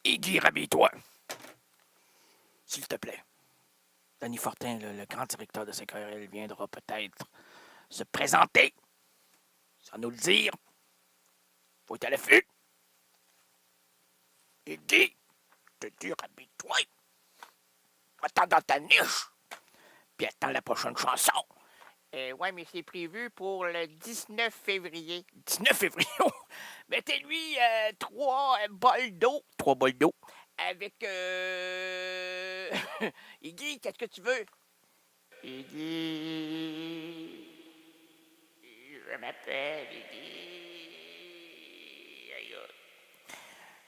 Iggy, rhabille-toi. S'il te plaît. Danny Fortin, le grand directeur de CKRL, viendra peut-être se présenter, sans nous le dire. Faut être à l'affût. Iggy, je te dis, rhabille-toi. Va-t'en dans ta niche. Puis attends la prochaine chanson. Ouais, mais c'est prévu pour le 19 février. 19 février. Mettez-lui 3 bols d'eau. 3 bols d'eau. Avec Iggy, qu'est-ce que tu veux? Iggy, je m'appelle Iggy.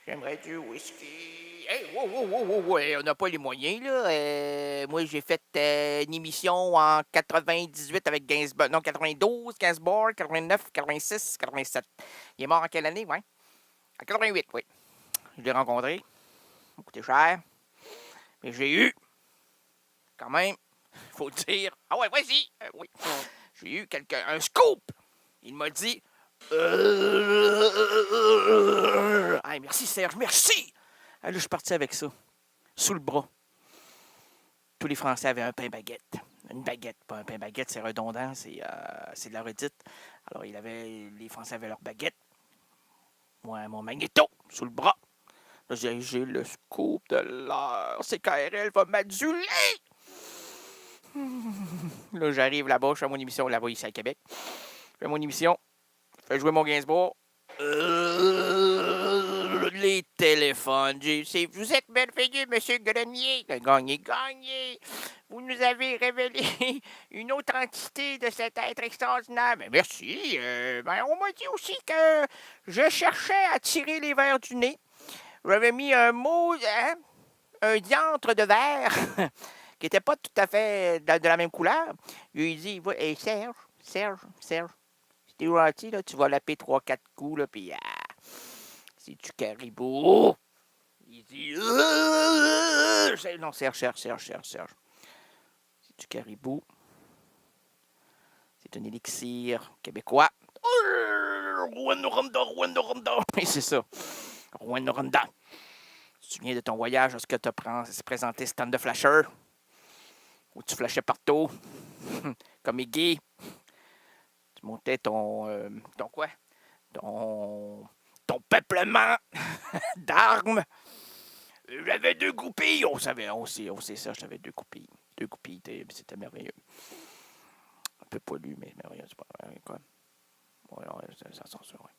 J'aimerais du whisky. Hey, wow, on n'a pas les moyens, là. Moi, j'ai fait une émission en 98 avec Gainsbourg. Non, 92, Gainsbourg, 89, 86, 87. Il est mort en quelle année, ouais? En 88, oui. Je l'ai rencontré. Il m'a coûté cher. Mais j'ai eu, quand même, faut dire. Ah ouais, vas-y. Oui. J'ai eu un scoop. Il m'a dit. Hey, merci, Serge, merci. Là, je suis parti avec ça, sous le bras. Tous les Français avaient un pain baguette. Une baguette, pas un pain baguette, c'est redondant, c'est de la redite. Alors, les Français avaient leur baguette. Moi, mon magnéto, sous le bras. Là, j'ai le scoop de l'heure. CKRL va m'aduler. Là, j'arrive là-bas, je fais mon émission là-bas, ici à Québec. Je fais mon émission, je fais jouer mon Gainsbourg. Les téléphones. Vous êtes merveilleux, monsieur Grenier. Gagné. Vous nous avez révélé une autre entité de cet être extraordinaire. Mais merci. On m'a dit aussi que je cherchais à tirer les verres du nez. J'avais mis un mot, un diantre de verre qui n'était pas tout à fait de la même couleur. Il dit, hey, Serge, si t'es gentil, là, tu vas laper 3-4 coups, là, puis c'est du caribou. Il dit... Non, Serge. C'est du caribou. C'est un élixir québécois. Rwanda. Et c'est ça. Rwanda. Tu te souviens de ton voyage lorsque tu as présenté Stand the Flasher? Où tu flashais partout. Comme Iggy. Tu montais ton quoi? Ton peuplement d'armes. J'avais 2 groupies. On sait ça, j'avais 2 groupies. 2 groupies, c'était merveilleux. Un peu pollu, mais merveilleux. C'est pas vrai, quoi. Ouais, ça sort ça, ouais.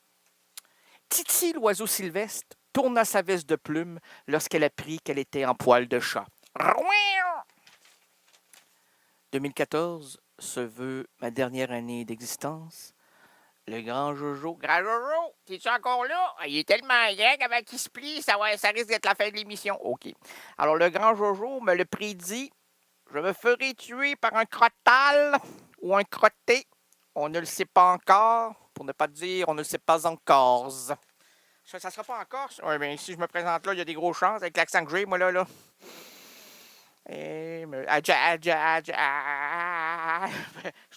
Titi, l'oiseau sylvestre, tourna sa veste de plume lorsqu'elle apprit qu'elle était en poil de chat. 2014 se veut ma dernière année d'existence. Le grand Jojo. Grand Jojo, t'es-tu encore là? Il est tellement grand qu'avant qu'il se plie, ça risque d'être la fin de l'émission. OK. Alors, le grand Jojo me le prédit. Je me ferai tuer par un crottal ou un crotté. On ne le sait pas encore. Pour ne pas dire, on ne le sait pas encore. Ça sera pas encore? Oui, bien, si je me présente là, il y a des grosses chances avec l'accent que j'ai, moi, là. Je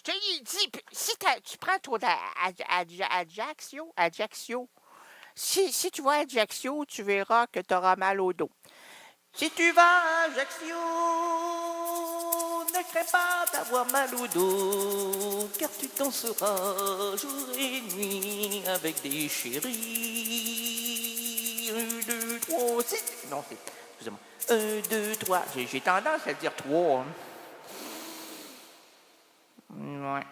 te l'ai dit, si tu prends toi Ajaccio, si tu vas à Ajaccio, tu verras que tu auras mal au dos. Si tu vas à Ajaccio, ne crains pas d'avoir mal au dos, car tu danseras jour et nuit avec des chéris. 1, 2, 3, 6. Non, c'est... Excusez-moi. 1, 2, 3. J'ai tendance à dire 3. Ouais.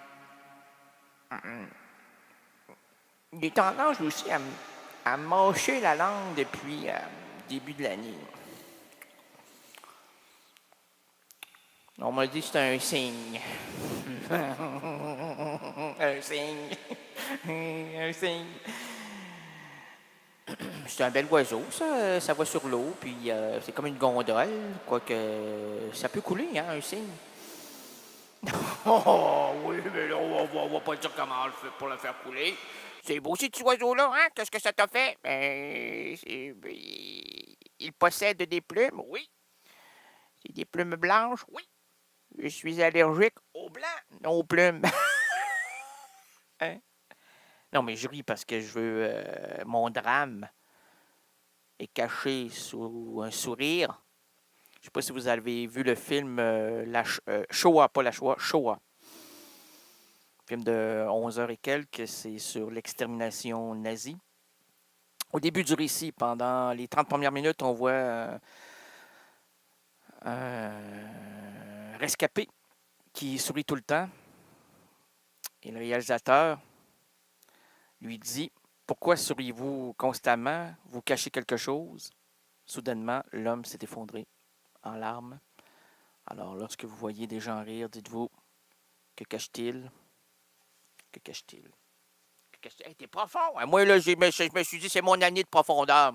J'ai tendance aussi à mâcher la langue depuis le début de l'année. On m'a dit que c'était un signe. Un signe. Un signe. C'est un bel oiseau, ça. Ça va sur l'eau, puis c'est comme une gondole. Quoique ça peut couler, hein, un cygne. Oh, oui, mais là, on va pas dire comment on le fait pour le faire couler. C'est beau, ces petits oiseaux-là, hein? Qu'est-ce que ça t'a fait? Il possède des plumes, oui. C'est des plumes blanches, oui. Je suis allergique aux blancs, non aux plumes. Hein? Non, mais je ris parce que je veux mon drame. est caché sous un sourire. Je ne sais pas si vous avez vu le film Shoah, pas la Shoah, Shoah. Film de 11 heures et quelques, c'est sur l'extermination nazie. Au début du récit, pendant les 30 premières minutes, on voit un rescapé qui sourit tout le temps. Et le réalisateur lui dit « Pourquoi souriez-vous constamment? Vous cachez quelque chose? » Soudainement, l'homme s'est effondré en larmes. Alors, lorsque vous voyez des gens rire, dites-vous « Que cache-t-il? Que cache-t-il? » Hey, t'es profond. Moi, là, je me suis dit, c'est mon année de profondeur.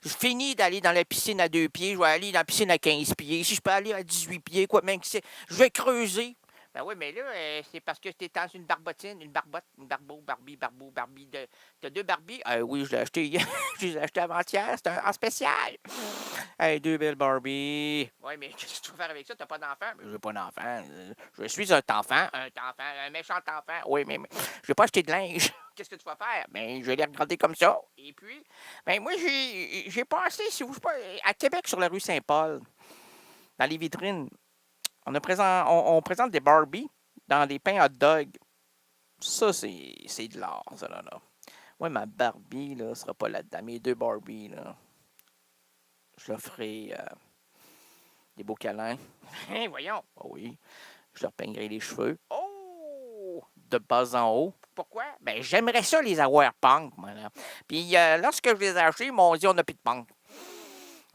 Je finis d'aller dans la piscine à 2 pieds, je vais aller dans la piscine à 15 pieds. Si je peux aller à 18 pieds, quoi, même que c'est, je vais creuser. Ben oui, mais là, c'est parce que t'es dans une barbotine, une Barbie. T'as 2 Barbies? Oui, je l'ai acheté hier. Je les ai achetés avant-hier, c'est en spécial. Hey, 2 belles Barbie. Oui, mais qu'est-ce que tu veux faire avec ça? T'as pas d'enfant? Mais j'ai pas d'enfant. Je suis un méchant enfant. Oui, mais je vais pas acheter de linge. Qu'est-ce que tu vas faire? Ben, je vais les regarder comme ça. Et puis, ben moi, j'ai passé, si vous pas, à Québec, sur la rue Saint-Paul, dans les vitrines. On présente des Barbie dans des pains hot dog. Ça, c'est de l'art, ça, là. Moi, ma Barbie, là, sera pas là-dedans. Mes 2 Barbie, là, je leur ferai des beaux câlins. Voyons. Oh oui. Je leur peignerai les cheveux. Oh! De bas en haut. Pourquoi? Ben, j'aimerais ça les avoir punk, moi, là. Puis, lorsque je les ai achetés, ils m'ont dit, on n'a plus de punk.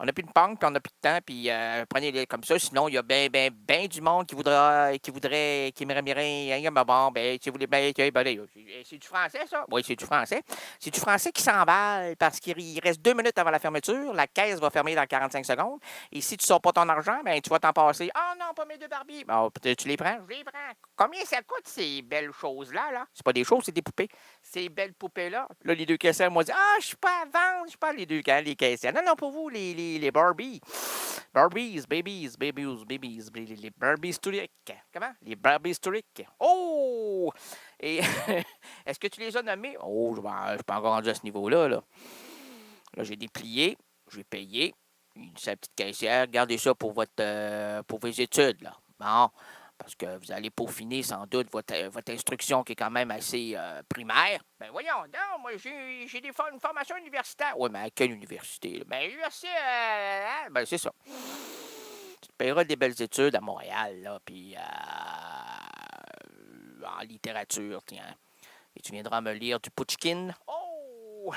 On n'a plus de punk, puis on n'a plus de temps, puis prenez-les comme ça. Sinon, il y a ben du monde qui aimerait bien, bon, ben, si vous voulez, c'est du français, ça? Oui, c'est du français. C'est du français qui s'emballe parce qu'il reste 2 minutes avant la fermeture. La caisse va fermer dans 45 secondes. Et si tu ne sors pas ton argent, ben, tu vas t'en passer. Ah non, pas mes 2 Barbies. Bon, tu les prends? Je les prends. Combien ça coûte, ces belles choses-là, là? C'est pas des choses, c'est des poupées. Ces belles poupées-là. Là, les 2 caissières m'ont dit, je suis pas à vendre, je suis pas les 2 caissières. Non, pour vous, les Barbies. Barbies, les Barbies historiques. Comment? Les Barbies historiques. Oh! Et est-ce que tu les as nommés? Oh, je suis pas encore rendu à ce niveau-là, là. Là, j'ai déplié, j'ai payé. C'est la petite caissière, gardez ça pour vos études, là. Bon, parce que vous allez peaufiner sans doute votre instruction qui est quand même assez primaire. Ben voyons, non, moi j'ai une formation universitaire. Oui, mais à quelle université? Là? Ben l'université, ben c'est ça. Tu te paieras des belles études à Montréal, là, puis en littérature, tiens. Et tu viendras me lire du Pouchkine. Oh!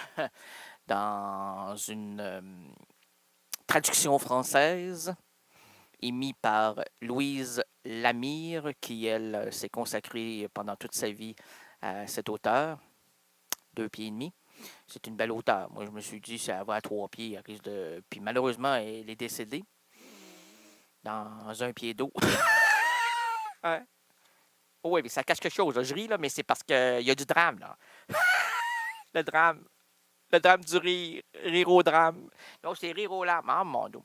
Dans une traduction française émis par Louise Lamire, qui, elle, s'est consacrée pendant toute sa vie à cet auteur, 2 pieds et demi. C'est une belle auteure. Moi, je me suis dit, ça va à 3 pieds, elle risque de... Puis malheureusement, elle est décédée dans un pied d'eau. Ouais. Oh oui, mais ça cache quelque chose. Là. Je ris, là, mais c'est parce qu'il y a du drame, là. Le drame. Le drame du rire. Rire au drame. Non, c'est rire aux larmes. Ah, mon Dieu.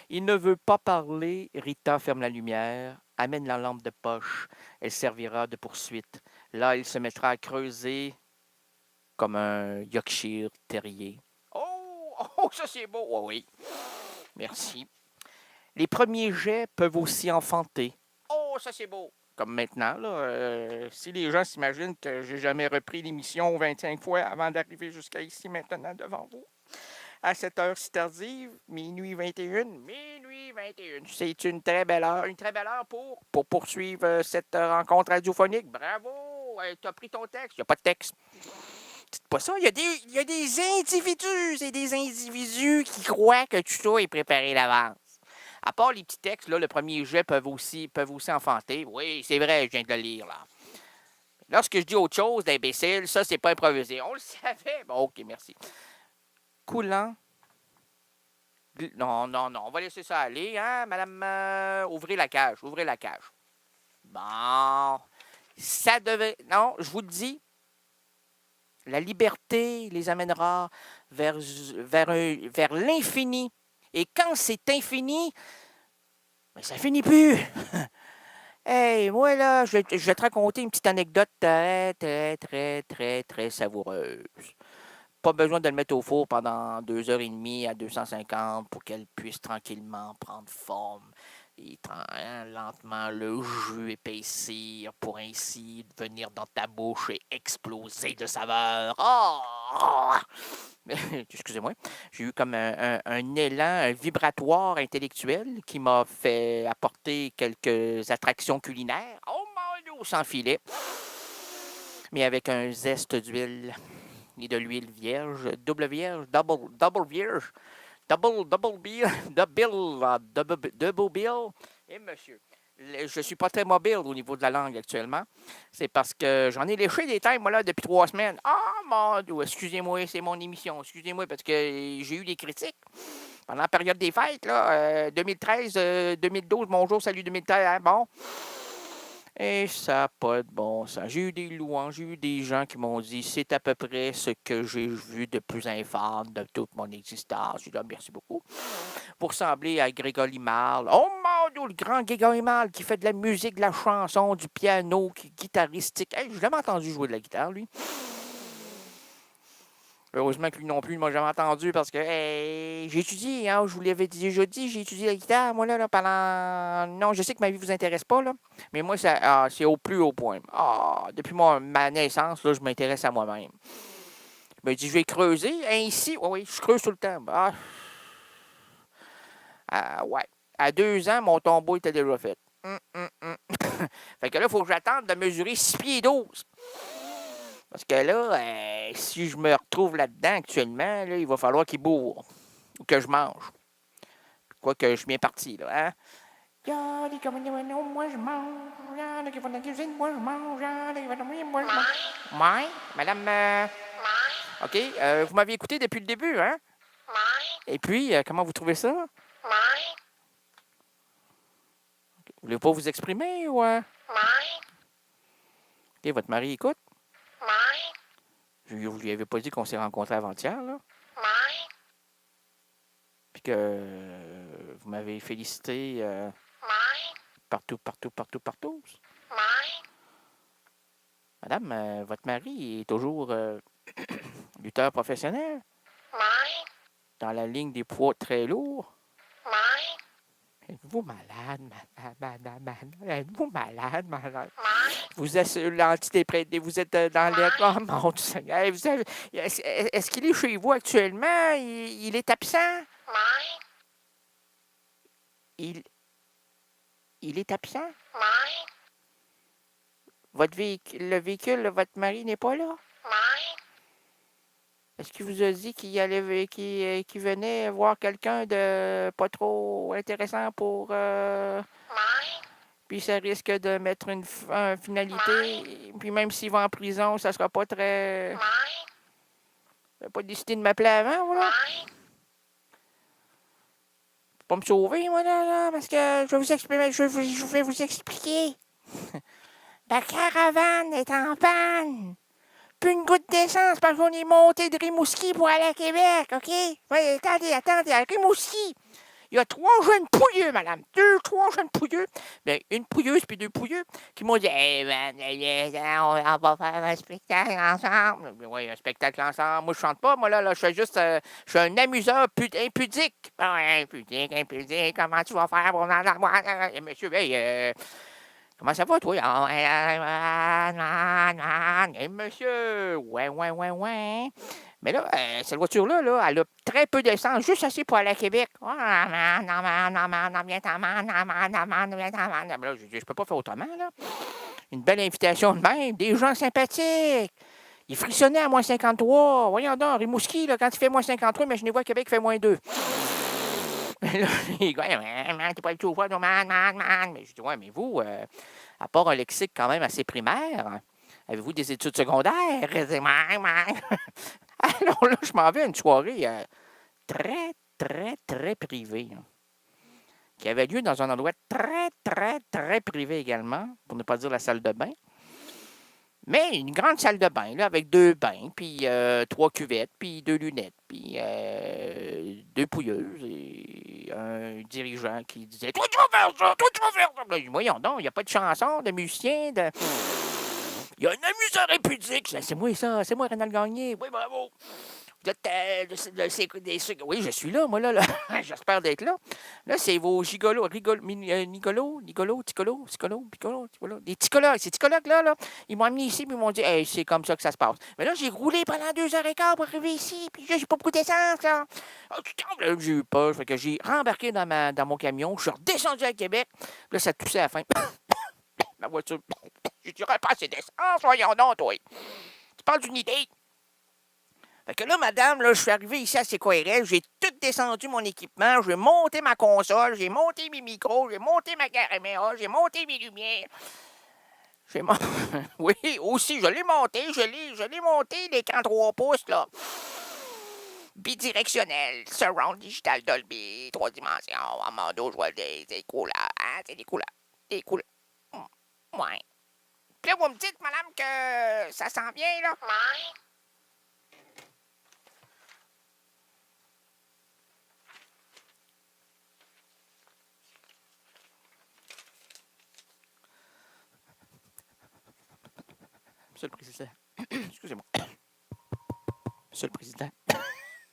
Il ne veut pas parler. Rita ferme la lumière, amène la lampe de poche. Elle servira de poursuite. Là, il se mettra à creuser comme un Yorkshire terrier. Oh, ça c'est beau. Oh, oui. Merci. Les premiers jets peuvent aussi enfanter. Oh, ça c'est beau. Comme maintenant, là, si les gens s'imaginent que j'ai jamais repris l'émission 25 fois avant d'arriver jusqu'à ici maintenant devant vous, à cette heure si tardive, minuit 21. C'est une très belle heure pour poursuivre cette rencontre radiophonique. Bravo, tu as pris ton texte. Il n'y a pas de texte. Dites pas ça. Il y a des individus et des individus qui croient que tout ça est préparé d'avance. À part les petits textes, là, le premier jet peuvent aussi enfanter. Oui, c'est vrai, je viens de le lire, là. Lorsque je dis autre chose d'imbécile, ça, c'est pas improvisé. On le savait. Bon, OK, merci. Coulant. Non, on va laisser ça aller, hein, madame? Ouvrez la cage. Bon. Ça devait... Non, je vous le dis. La liberté les amènera vers l'infini. Et quand c'est infini, ben ça finit plus. Hey, moi, là, je vais te raconter une petite anecdote très, très, très, très, très savoureuse. pas besoin de le mettre au four pendant 2h30 à 250 pour qu'elle puisse tranquillement prendre forme et lentement le jus épaissir pour ainsi venir dans ta bouche et exploser de saveur. Oh! Excusez-moi. J'ai eu comme un élan vibratoire intellectuel qui m'a fait apporter quelques attractions culinaires. Oh mon Dieu, sans filet. Mais avec un zeste d'huile et de l'huile vierge, double vierge, double bill, double bill. Et monsieur, je suis pas très mobile au niveau de la langue actuellement. C'est parce que j'en ai léché des thèmes, moi, là, depuis 3 semaines. Ah, mon Dieu, excusez-moi, c'est mon émission. Excusez-moi, parce que j'ai eu des critiques pendant la période des fêtes, là, 2013, 2012, bonjour, salut 2013, hein, bon. Et ça n'a pas de bon sens. J'ai eu des louanges, j'ai eu des gens qui m'ont dit c'est à peu près ce que j'ai vu de plus infâme de toute mon existence. J'ai dit merci beaucoup. Pour ressembler à Grégory Marle. Oh mon Dieu, le grand Grégory Marle qui fait de la musique, de la chanson, du piano, qui est guitaristique. Hey, j'ai jamais entendu jouer de la guitare, lui. Heureusement que lui non plus, il ne m'a jamais entendu parce que j'ai étudié, hein, je vous l'avais déjà dit, j'ai étudié la guitare, moi, là, pendant... Non, je sais que ma vie ne vous intéresse pas, là, mais moi, c'est au plus haut point. Depuis ma naissance, là, je m'intéresse à moi-même. Je me dis, je vais creuser, ainsi, oui, je creuse tout le temps. Ouais. À 2 ans, mon tombeau était déjà fait. Fait que là, il faut que j'attende de mesurer 6 pieds 12. Parce que là, si je me retrouve là-dedans actuellement, là, il va falloir qu'il bourre. Ou que je mange. Quoique je suis bien parti, là, hein? Moi, je mange. Qui font de la cuisine, moi, je mange. Moi, je mange. Ouais, madame... OK, vous m'avez écouté depuis le début, hein? Et puis, comment vous trouvez ça? Vous voulez pas vous exprimer, ou... OK, votre mari écoute? Vous lui avez pas dit qu'on s'est rencontrés avant-hier, là? Puis que vous m'avez félicité partout. Madame, votre mari est toujours lutteur professionnel? Dans la ligne des poids très lourds? Êtes-vous malade, madame? Êtes-vous malade? Vous êtes l'antidépresseur, vous êtes dans l'air. Oh mon Dieu! Est-ce qu'il est chez vous actuellement? Il est absent? Il est absent? Le véhicule, votre mari n'est pas là? Est-ce qu'il vous a dit qu'il venait voir quelqu'un de pas trop intéressant pour... Puis ça risque de mettre une finalité. Puis même s'il va en prison, ça sera pas très... Il n'a pas décidé de m'appeler avant, voilà. Pas me sauver, moi, là, parce que je vais vous expliquer. Je vais vous expliquer. La caravane est en panne. Plus une goutte d'essence parce qu'on est monté de Rimouski pour aller à Québec, OK? Ouais, attendez, à Rimouski, il y a 3 jeunes pouilleux, madame. 3 jeunes pouilleux. Bien, une pouilleuse puis 2 pouilleux qui m'ont dit, man, on va faire un spectacle ensemble. Oui, un spectacle ensemble. Moi, je chante pas, moi, là, je suis juste, je suis un amuseur impudique. Impudique, comment tu vas faire pour monsieur, comment ça va, toi? Monsieur, ouais. Mais là, cette voiture-là, elle a très peu d'essence, juste assez pour aller à Québec. Non, viens t'en là, je peux pas faire autrement, là. Une belle invitation de même, des gens sympathiques. Il frissonnait à moins 53. Voyons donc, Rimouski, là, quand il fait moins 53, imaginez-vous à Québec, il fait moins 2. Là, il dit, t'es pas le tout fort, man. Mais je dis, ouais, mais vous, à part un lexique quand même assez primaire, avez-vous des études secondaires? Alors là, je m'en vais à une soirée très, très, très privée, hein, qui avait lieu dans un endroit très, très, très privé également, pour ne pas dire la salle de bain. Mais une grande salle de bain, là, avec 2 bains, puis 3 cuvettes, puis 2 lunettes, puis 2 pouilleuses et un dirigeant qui disait « Toi, tu vas faire ça! Toi, tu vas faire ça! » Je dis « Voyons donc, il n'y a pas de chanson, de musicien, de... » Il y a un amuseur impudique. C'est moi ça, c'est moi Rénal Gagné. Oui, bravo. Oui, je suis là, moi, là. J'espère d'être là. Là, c'est vos gigolos, ticolo. Des psychologues, ces psychologues-là, ils m'ont amené ici, puis ils m'ont dit, hey, c'est comme ça que ça se passe. Mais là, j'ai roulé pendant 2 heures et quart pour arriver ici, puis là, j'ai pas beaucoup d'essence, là. Ah, là, j'ai eu peur, fait que j'ai rembarqué dans mon camion, je suis redescendu à Québec, là, ça toussait à la fin. Ma voiture, j'ai dit, pas assez d'essence, voyons donc, toi. Tu parles d'une idée. Fait que là, madame, là, je suis arrivé ici à CKRL, j'ai tout descendu mon équipement, j'ai monté ma console, j'ai monté mes micros, j'ai monté ma caméra, j'ai monté mes lumières. Oui, aussi, je l'ai monté, l'écran 3 pouces, là. Bidirectionnel, surround digital Dolby, 3 dimensions, Amando, je vois des couleurs, hein, c'est des couleurs. Ouais. Puis là, vous me dites, madame, que ça sent bien, là? Ouais. Monsieur le Président. Excusez-moi. Monsieur le Président.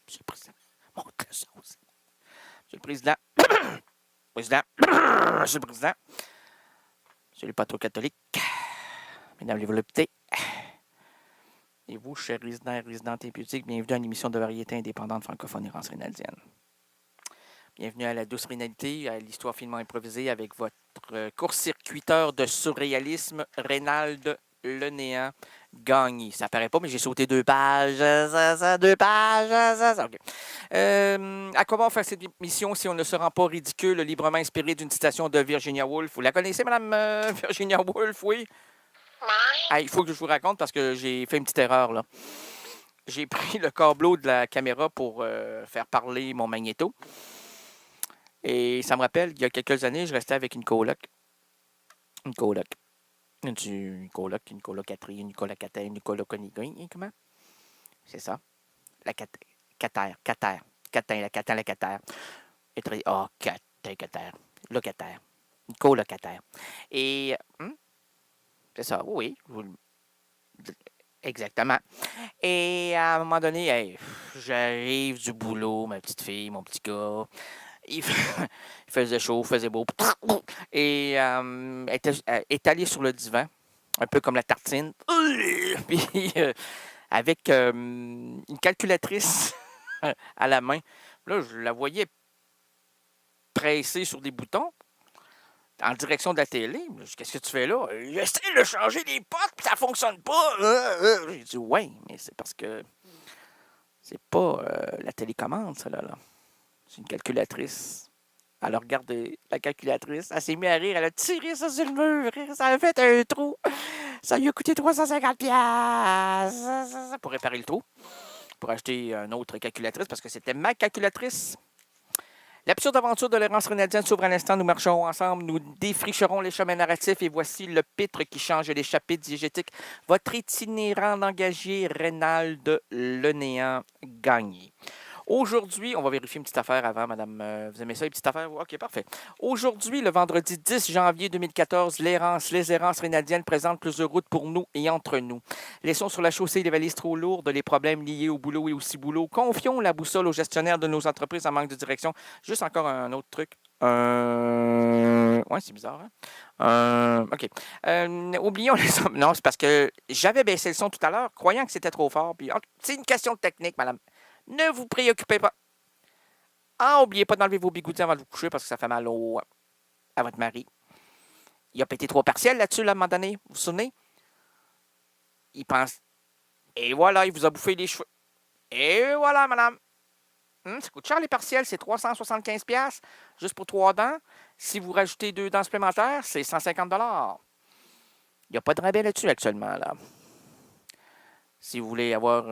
Monsieur le Président. Montre le sauce. Monsieur le Président. Président. Monsieur le Président. Monsieur le patron catholique. Mesdames les voluptés. Et vous, chers résidents et résidentes impudiques, bienvenue à une émission de variété indépendante francophone et rance-rénaldienne. Bienvenue à la douce rénalité, à l'histoire finement improvisée avec votre court-circuiteur de surréalisme, Reynald Le Néant Gagné. Ça paraît pas, mais j'ai sauté 2 pages. 2 pages. OK. À quoi va faire cette émission si on ne se rend pas ridicule, librement inspiré d'une citation de Virginia Woolf? Vous la connaissez, Madame Virginia Woolf, oui? Ah, il faut que je vous raconte parce que j'ai fait une petite erreur, là. J'ai pris le câbleau de la caméra pour faire parler mon magnéto. Et ça me rappelle, il y a quelques années, je restais avec une coloc. Une colocataire, une coloconigogne, comment? C'est ça. La catère. Locataire. Une colocataire. Et, c'est ça, oui. Exactement. Et à un moment donné, hey, j'arrive du boulot, ma petite fille, mon petit gars. Il faisait chaud, faisait beau. Et était étalé sur le divan, un peu comme la tartine. Puis avec une calculatrice à la main. Là, je la voyais presser sur des boutons en direction de la télé. Qu'est-ce que tu fais là? J'essaie de changer les potes, puis ça fonctionne pas. J'ai dit, ouais, mais c'est parce que c'est pas la télécommande, ça, là. C'est une calculatrice. Elle a regardé la calculatrice. Elle s'est mise à rire. Elle a tiré ça sur le mur. Ça a fait un trou. Ça lui a coûté 350$ pour réparer le trou. Pour acheter une autre calculatrice parce que c'était ma calculatrice. L'absurde aventure de l'errance rénaldienne s'ouvre à l'instant. Nous marcherons ensemble. Nous défricherons les chemins narratifs. Et voici le pitre qui change les chapitres diégétiques. Votre itinérant engagé, Reynald Le Néant Gagné. Aujourd'hui, on va vérifier une petite affaire avant, madame. Vous aimez ça, les petites affaires? OK, parfait. Aujourd'hui, le vendredi 10 janvier 2014, les errances rénaldiennes présentent plusieurs routes pour nous et entre nous. Laissons sur la chaussée les valises trop lourdes, les problèmes liés au boulot et au ciboulot. Confions la boussole aux gestionnaires de nos entreprises en manque de direction. Juste encore un autre truc. Ouais, c'est bizarre, hein? OK. Oublions les... Non, c'est parce que j'avais baissé le son tout à l'heure, croyant que c'était trop fort. Puis... C'est une question de technique, madame. Ne vous préoccupez pas. N'oubliez pas d'enlever vos bigoudis avant de vous coucher parce que ça fait mal à votre mari. Il a pété 3 partiels là-dessus, là, à un moment donné. Vous vous souvenez? Il pense... Et voilà, il vous a bouffé les cheveux. Et voilà, madame. Ça coûte cher, les partiels. C'est 375$ juste pour 3 dents. Si vous rajoutez 2 dents supplémentaires, c'est 150$. Il n'y a pas de rabais là-dessus actuellement, là. Si vous voulez avoir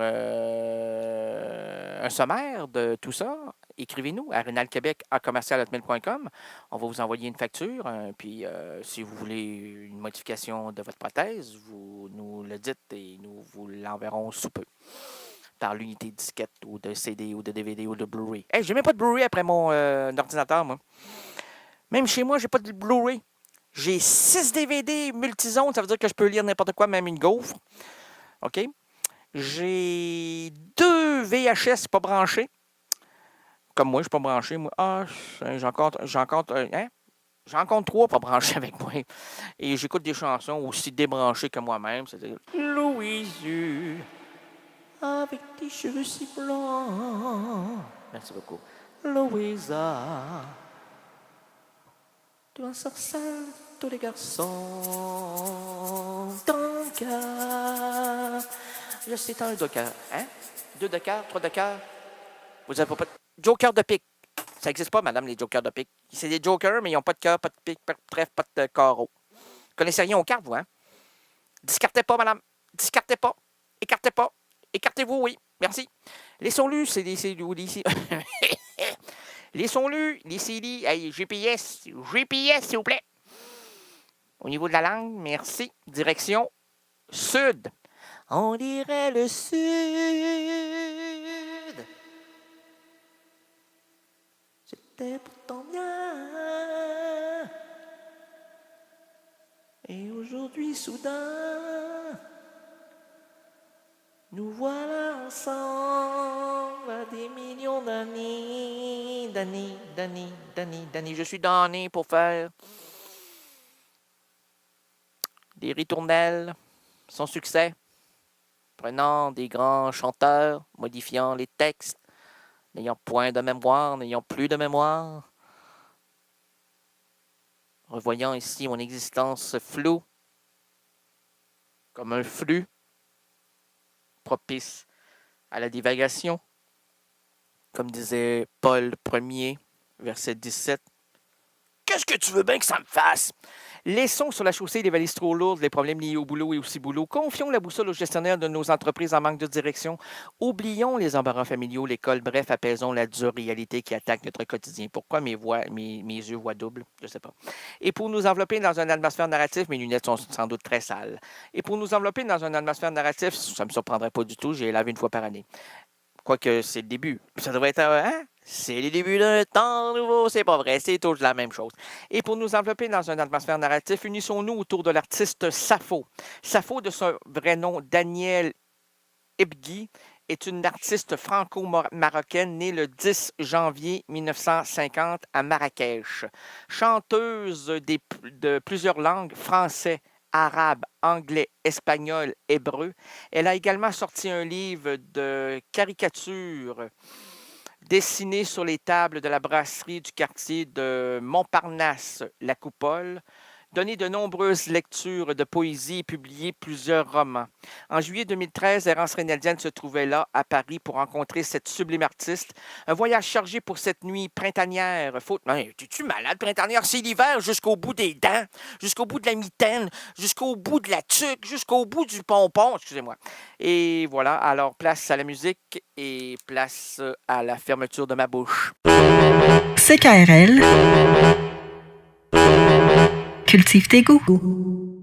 un sommaire de tout ça, écrivez-nous à renaldquebec@commercial@hotmail.com. On va vous envoyer une facture. Puis, si vous voulez une modification de votre prothèse, vous nous le dites et nous vous l'enverrons sous peu. Par l'unité de disquette ou de CD ou de DVD ou de Blu-ray. Hey, j'ai même pas de Blu-ray après mon ordinateur, moi. Même chez moi, j'ai pas de Blu-ray. J'ai 6 DVD multizones. Ça veut dire que je peux lire n'importe quoi, même une gaufre. OK? J'ai 2 VHS pas branchés. Comme moi, je suis pas branché. Moi. Ah, j'en compte 3 pas branchés avec moi. Et j'écoute des chansons aussi débranchées que moi-même. C'est-à-dire Louise, avec tes cheveux si blancs. Merci beaucoup. Louisa, tu ensorcelles tous les garçons. Ton cœur. Je sais tant de cœur. Hein? 2 de cœur, 3 de cœur. Vous avez pas de joker de pique. Ça n'existe pas, madame, les jokers de pique. C'est des jokers, mais ils n'ont pas de cœur, pas de pique, bref, pas de carreau. Vous connaissez rien aux cartes, vous, hein? Discartez pas, madame. Discartez pas. Écartez pas. Écartez-vous, oui. Merci. Laissons-le, c'est des Laissons-le, les CDs. Hey, GPS, s'il vous plaît. Au niveau de la langue, merci. Direction sud. On dirait le sud. C'était pourtant bien. Et aujourd'hui, soudain, nous voilà ensemble à des millions d'années. D'années. Je suis damné pour faire des ritournelles, son succès, prenant des grands chanteurs, modifiant les textes, n'ayant point de mémoire, n'ayant plus de mémoire, revoyant ici mon existence floue, comme un flux, propice à la divagation, comme disait Paul Ier, verset 17. Qu'est-ce que tu veux bien que ça me fasse? Laissons sur la chaussée les valises trop lourdes, les problèmes liés au boulot et au ciboulot. Confions la boussole aux gestionnaires de nos entreprises en manque de direction. Oublions les embarras familiaux, l'école. Bref, apaisons la dure réalité qui attaque notre quotidien. Pourquoi mes yeux voient double? Je ne sais pas. Et pour nous envelopper dans une atmosphère narrative, mes lunettes sont sans doute très sales. Et pour nous envelopper dans une atmosphère narrative, ça ne me surprendrait pas du tout, j'ai lavé une fois par année. Quoique c'est le début. Ça devrait être... Hein? C'est le début d'un temps nouveau. C'est pas vrai, c'est toujours la même chose. Et pour nous envelopper dans une atmosphère narrative, unissons-nous autour de l'artiste Sappho. Sappho, de son vrai nom Daniel Ebghi, est une artiste franco-marocaine née le 10 janvier 1950 à Marrakech. Chanteuse de plusieurs langues, français, arabe, anglais, espagnol, hébreu. Elle a également sorti un livre de caricatures dessinées sur les tables de la brasserie du quartier de Montparnasse, La Coupole, donné de nombreuses lectures de poésie et publié plusieurs romans. En juillet 2013, Errance Reynaldienne se trouvait là, à Paris, pour rencontrer cette sublime artiste. Un voyage chargé pour cette nuit printanière. Es-tu malade, printanière? C'est l'hiver jusqu'au bout des dents, jusqu'au bout de la mitaine, jusqu'au bout de la tuque, jusqu'au bout du pompon, excusez-moi. Et voilà, alors place à la musique et place à la fermeture de ma bouche. CKRL. Cultive tes goûts.